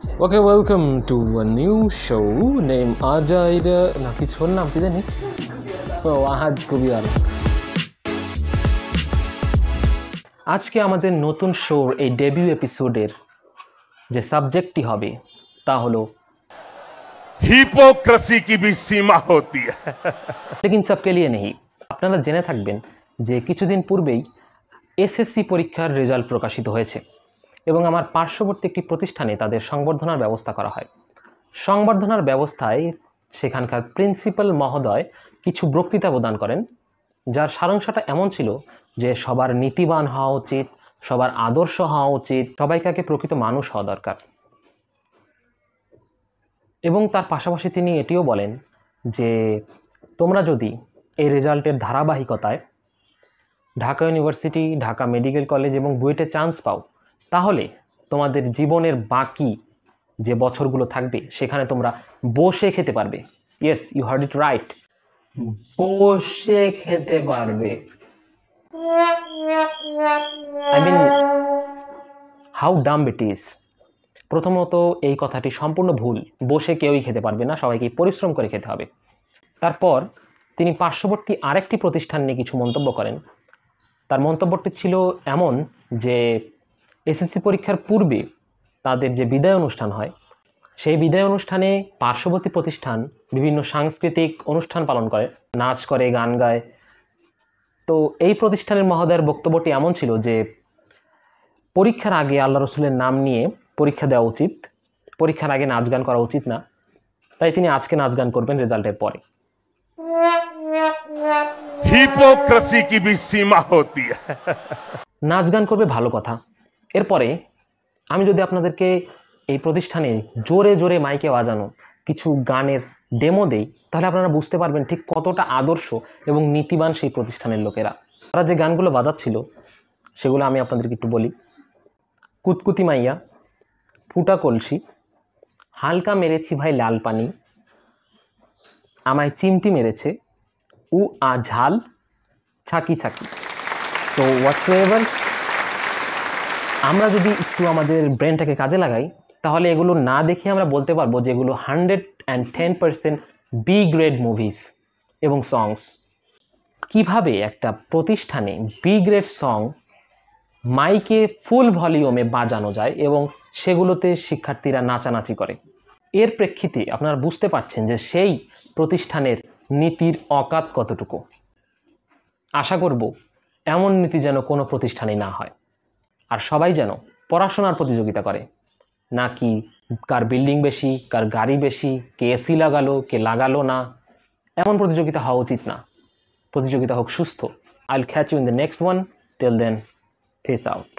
Okay, welcome to a new show named Ajaida না কি ছোট নাম কি জানি ও আহাজ কবির। আজকে আমাদের নতুন শোর এই ডেবিউ এপিসোডের যে সাবজেক্টটি হবে তা হলো हिपोक्रेसी की भी सीमा होती है लेकिन सबके लिए नहीं। আপনারা জেনে থাকবেন যে কিছুদিন পূর্বেই এসএসসি পরীক্ষার রেজাল্ট প্রকাশিত হয়েছে এবং আমার পার্শ্ববর্তী একটি প্রতিষ্ঠানে তাদের সংবর্ধনার ব্যবস্থা করা হয়। সংবর্ধনার ব্যবস্থায় সেখানকার প্রিন্সিপাল মহোদয় কিছু বক্তৃতা প্রদান করেন, যার সারাংশটা এমন ছিল যে সবার নীতিবান হওয়া উচিত, সবার আদর্শ হওয়া উচিত, সবাইকে প্রকৃত মানুষ হওয়া দরকার। এবং তার পাশাপাশি তিনি এটিও বলেন যে তোমরা যদি এই রেজাল্টের ধারাবাহিকতায় Dhaka university, Dhaka medical college এবং বুয়েটে চান্স পাও, তাহলে তোমাদের জীবনের বাকি যে বছরগুলো থাকবে সেখানে তোমরা বসে খেতে পারবে। Yes, you heard it right, বসে খেতে পারবে। I mean how Dam it is. প্রথমত এই কথাটি সম্পূর্ণ ভুল, বসে কেউই খেতে পারবে না, সবাইকে পরিশ্রম করে খেতে হবে। তারপর তিনি পার্শ্ববর্তী আরেকটি প্রতিষ্ঠান নিয়ে কিছু মন্তব্য করেন। তার মন্তব্যটি ছিল এমন যে এসএসসি পরীক্ষার পূর্বে তাদের যে বিদায় অনুষ্ঠান হয়, সেই বিদায় অনুষ্ঠানে পার্শ্ববর্তী প্রতিষ্ঠান বিভিন্ন সাংস্কৃতিক অনুষ্ঠান পালন করে, নাচ করে, গান গায়। তো এই প্রতিষ্ঠানের মহোদয়ের বক্তব্যটি এমন ছিল যে পরীক্ষার আগে আল্লাহ রসুলের নাম নিয়ে পরীক্ষা দেওয়া উচিত, পরীক্ষার আগে নাচ গান করা উচিত না। তাই তিনি আজকে নাচ গান করবেন রেজাল্টের পরে। हिपोक्रेसी की भी सीमा होती है নাচ গান করবে, ভালো কথা। এরপরে আমি যদি আপনাদেরকে এই প্রতিষ্ঠানে জোরে জোরে মাইকে বাজানো কিছু গানের ডেমো দেই, তাহলে আপনারা বুঝতে পারবেন ঠিক কতটা আদর্শ এবং নীতিবান সেই প্রতিষ্ঠানের লোকেরা। তারা যে গানগুলো বাজাচ্ছিল সেগুলো আমি আপনাদেরকে একটু বলি। কুতকুতি মাইয়া, ফুটা কলসি, হালকা মেরেছি ভাই লাল পানি, আমায় চিমটি মেরেছে, উ আ ঝাল, ছাকি ছাকি। সো হোয়াটসএভার আমরা যদি একটু আমাদের ব্রেনটাকে কাজে লাগাই, তাহলে এগুলো না দেখে আমরা বলতে পারবো যে এগুলো 110% বি গ্রেড মুভিজ এবং সংস। কিভাবে একটা প্রতিষ্ঠানে বি গ্রেড সং মাইকে ফুল ভলিউমে বাজানো যায় এবং সেগুলোতে শিক্ষার্থীরা নাচানাচি করে। এর প্রেক্ষিতে আপনারা বুঝতে পারছেন যে সেই প্রতিষ্ঠানের নীতির অকাত কতটুকু। আশা করব এমন নীতি যেন কোনো প্রতিষ্ঠানে না হয়, আর সবাই যেন পড়াশোনার প্রতিযোগিতা করে, নাকি কার বিল্ডিং বেশি, কার গাড়ি বেশি, কে এসি লাগালো, কে লাগালো না, এমন প্রতিযোগিতা হওয়া উচিত না। প্রতিযোগিতা হোক সুস্থ। I will catch you in the next one. Till then, peace out.